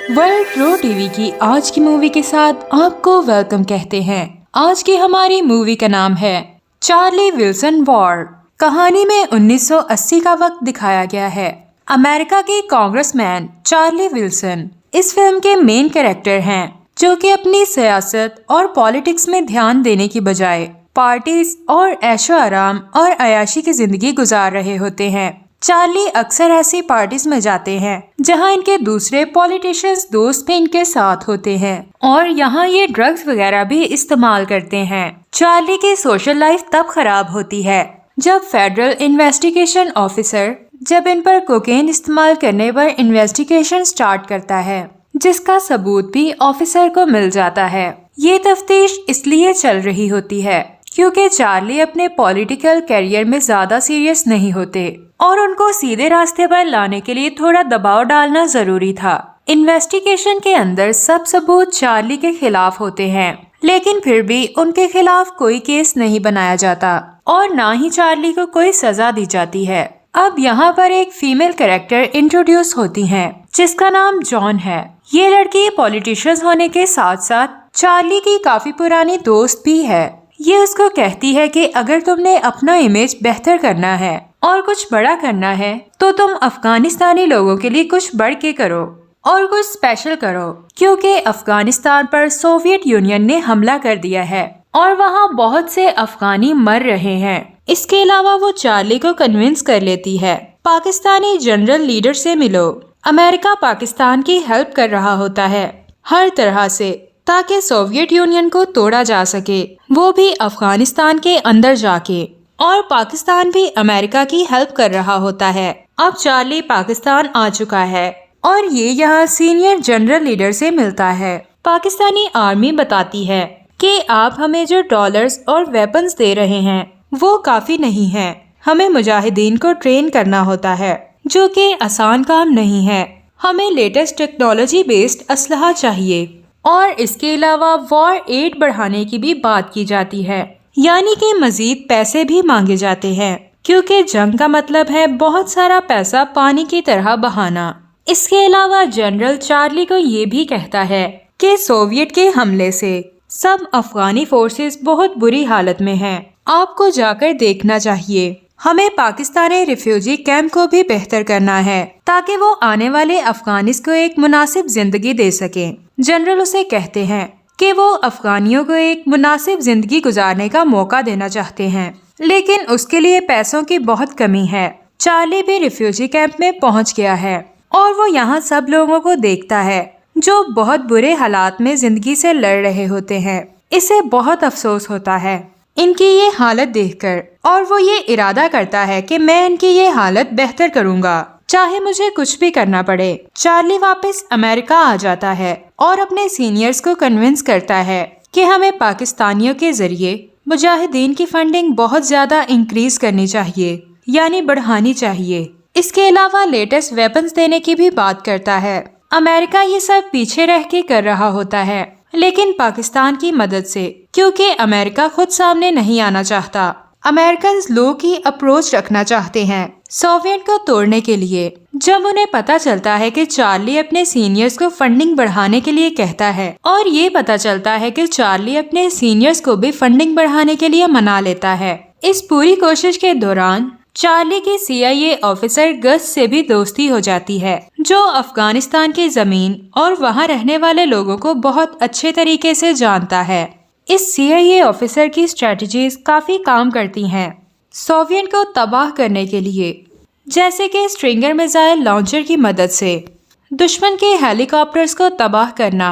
World pro TV की आज की मूवी के साथ आपको वेलकम कहते हैं। आज की हमारी मूवी का नाम है चार्ली विल्सन वॉर। कहानी में 1980 का वक्त दिखाया गया है। अमेरिका के कांग्रेसमैन चार्ली विल्सन इस फिल्म के मेन कैरेक्टर हैं, जो कि अपनी सियासत और पॉलिटिक्स में ध्यान देने की बजाय पार्टीज और ऐशो आराम और अयाशी की जिंदगी गुजार रहे होते हैं। चार्ली अक्सर ऐसी पार्टीज में जाते हैं जहां इनके दूसरे पॉलिटिशियंस दोस्त भी इनके साथ होते हैं और यहाँ ये ड्रग्स वगैरह भी इस्तेमाल करते हैं। चार्ली की सोशल लाइफ तब खराब होती है जब फेडरल इन्वेस्टिगेशन ऑफिसर जब इन पर कोकेन इस्तेमाल करने पर इन्वेस्टिगेशन स्टार्ट करता है, जिसका सबूत भी ऑफिसर को मिल जाता है। ये तफ्तीश इसलिए चल रही होती है क्योंकि चार्ली अपने पॉलिटिकल करियर में ज्यादा सीरियस नहीं होते और उनको सीधे रास्ते पर लाने के लिए थोड़ा दबाव डालना जरूरी था। इन्वेस्टिगेशन के अंदर सब सबूत चार्ली के खिलाफ होते हैं, लेकिन फिर भी उनके खिलाफ कोई केस नहीं बनाया जाता और ना ही चार्ली को कोई सजा दी जाती है। अब यहाँ पर एक फीमेल कैरेक्टर इंट्रोड्यूस होती है जिसका नाम जॉन है। ये लड़की पॉलिटिशियन होने के साथ साथ चार्ली की काफी पुरानी दोस्त भी है। ये उसको कहती है कि अगर तुमने अपना इमेज बेहतर करना है और कुछ बड़ा करना है तो तुम अफगानिस्तानी लोगों के लिए कुछ बढ़ के करो और कुछ स्पेशल करो, क्योंकि अफगानिस्तान पर सोवियत यूनियन ने हमला कर दिया है और वहाँ बहुत से अफगानी मर रहे हैं। इसके अलावा वो चार्ली को कन्विंस कर लेती है पाकिस्तानी जनरल लीडर से मिलो। अमेरिका पाकिस्तान की हेल्प कर रहा होता है हर तरह से ताकि सोवियत यूनियन को तोड़ा जा सके, वो भी अफगानिस्तान के अंदर जाके, और पाकिस्तान भी अमेरिका की हेल्प कर रहा होता है। अब चार्ली पाकिस्तान आ चुका है और ये यहाँ सीनियर जनरल लीडर से मिलता है। पाकिस्तानी आर्मी बताती है कि आप हमें जो डॉलर्स और वेपन्स दे रहे हैं वो काफी नहीं है, हमें मुजाहिदीन को ट्रेन करना होता है, जो कि आसान काम नहीं है। हमें लेटेस्ट टेक्नोलॉजी बेस्ड असलहा चाहिए और इसके अलावा वॉर एड बढ़ाने की भी बात की जाती है, यानी कि मजीद पैसे भी मांगे जाते हैं, क्योंकि जंग का मतलब है बहुत सारा पैसा पानी की तरह बहाना। इसके अलावा जनरल चार्ली को ये भी कहता है कि सोवियत के हमले से सब अफगानी फोर्सेस बहुत बुरी हालत में हैं, आपको जाकर देखना चाहिए। हमें पाकिस्तानी रिफ्यूजी कैंप को भी बेहतर करना है ताकि वो आने वाले अफगानिस को एक मुनासिब जिंदगी दे सके। जनरल उसे कहते हैं कि वो अफगानियों को एक मुनासिब जिंदगी गुजारने का मौका देना चाहते हैं, लेकिन उसके लिए पैसों की बहुत कमी है। चार्ली भी रिफ्यूजी कैंप में पहुंच गया है और वो यहाँ सब लोगों को देखता है जो बहुत बुरे हालात में जिंदगी से लड़ रहे होते हैं। इसे बहुत अफसोस होता है इनकी ये हालत देखकर और वो ये इरादा करता है कि मैं इनकी ये हालत बेहतर करूंगा, चाहे मुझे कुछ भी करना पड़े। चार्ली वापस अमेरिका आ जाता है और अपने सीनियर्स को कन्विंस करता है कि हमें पाकिस्तानियों के जरिए मुजाहिदीन की फंडिंग बहुत ज्यादा इंक्रीज करनी चाहिए, यानी बढ़ानी चाहिए। इसके अलावा लेटेस्ट वेपन्स देने की भी बात करता है। अमेरिका ये सब पीछे रह के कर रहा होता है, लेकिन पाकिस्तान की मदद से, क्योंकि अमेरिका खुद सामने नहीं आना चाहता। अमेरिकन लो की अप्रोच रखना चाहते हैं सोवियत को तोड़ने के लिए। जब उन्हें पता चलता है कि चार्ली अपने सीनियर्स को फंडिंग बढ़ाने के लिए कहता है और ये पता चलता है कि चार्ली अपने सीनियर्स को भी फंडिंग बढ़ाने के लिए मना लेता है। इस पूरी कोशिश के दौरान चार्ली की CIA ऑफिसर गस से भी दोस्ती हो जाती है, जो अफगानिस्तान की जमीन और वहां रहने वाले लोगों को बहुत अच्छे तरीके से जानता है। इस CIA ऑफिसर की स्ट्रेटजीज काफी काम करती हैं सोवियत को तबाह करने के लिए, जैसे कि स्ट्रिंगर मिसाइल लॉन्चर की मदद से दुश्मन के हेलीकॉप्टर्स को तबाह करना।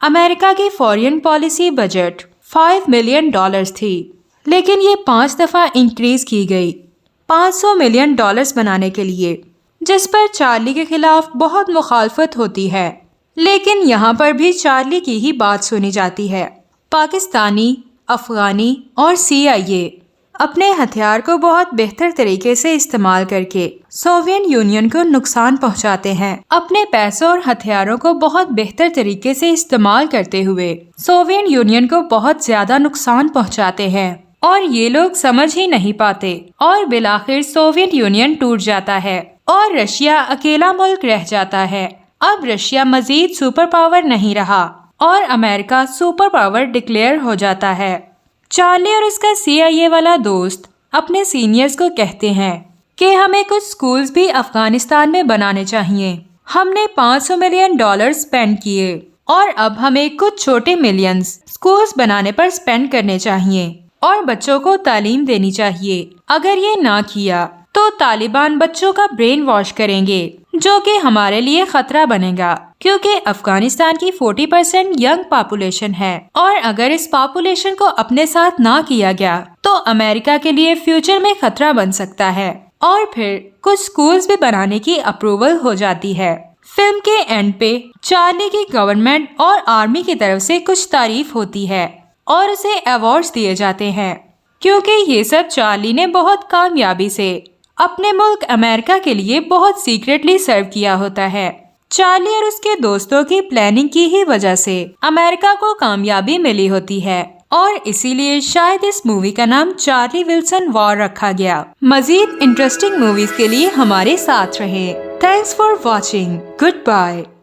अमेरिका की फॉरेन पॉलिसी बजट $5 मिलियन थी, लेकिन ये 5 दफा इंक्रीज की गई $500 मिलियन बनाने के लिए, जिस पर चार्ली के खिलाफ बहुत मुखालफत होती है। लेकिन यहाँ पर भी चार्ली की ही बात सुनी जाती है। पाकिस्तानी, अफगानी और CIA अपने हथियार को बहुत बेहतर तरीके से इस्तेमाल करके सोवियत यूनियन को नुकसान पहुंचाते हैं। अपने पैसों और हथियारों को बहुत बेहतर तरीके से इस्तेमाल करते हुए सोवियत यूनियन को बहुत ज्यादा नुकसान पहुंचाते हैं और ये लोग समझ ही नहीं पाते और बिलाखिर सोवियत यूनियन टूट जाता है और रशिया अकेला मुल्क रह जाता है। अब रशिया मजीद सुपर पावर नहीं रहा और अमेरिका सुपर पावर डिक्लेयर हो जाता है। चार्ली और उसका CIA वाला दोस्त अपने सीनियर्स को कहते हैं कि हमें कुछ स्कूल्स भी अफगानिस्तान में बनाने चाहिए। हमने $500 मिलियन स्पेंड किए और अब हमें कुछ छोटे मिलियंस स्कूल्स बनाने पर स्पेंड करने चाहिए और बच्चों को तालीम देनी चाहिए। अगर ये ना किया तो तालिबान बच्चों का ब्रेन वॉश करेंगे, जो कि हमारे लिए खतरा बनेगा, क्योंकि अफगानिस्तान की 40% यंग पॉपुलेशन है और अगर इस पॉपुलेशन को अपने साथ ना किया गया तो अमेरिका के लिए फ्यूचर में खतरा बन सकता है। और फिर कुछ स्कूल्स भी बनाने की अप्रूवल हो जाती है। फिल्म के एंड पे चार्ली की गवर्नमेंट और आर्मी की तरफ से कुछ तारीफ होती है और उसे अवार्ड्स दिए जाते हैं, क्योंकि ये सब चार्ली ने बहुत कामयाबी से अपने मुल्क अमेरिका के लिए बहुत सीक्रेटली सर्व किया होता है। चार्ली और उसके दोस्तों की प्लानिंग की ही वजह से अमेरिका को कामयाबी मिली होती है और इसीलिए शायद इस मूवी का नाम चार्ली विल्सन वॉर रखा गया। मजीद इंटरेस्टिंग मूवीज के लिए हमारे साथ रहें। Thanks for watching. Good bye.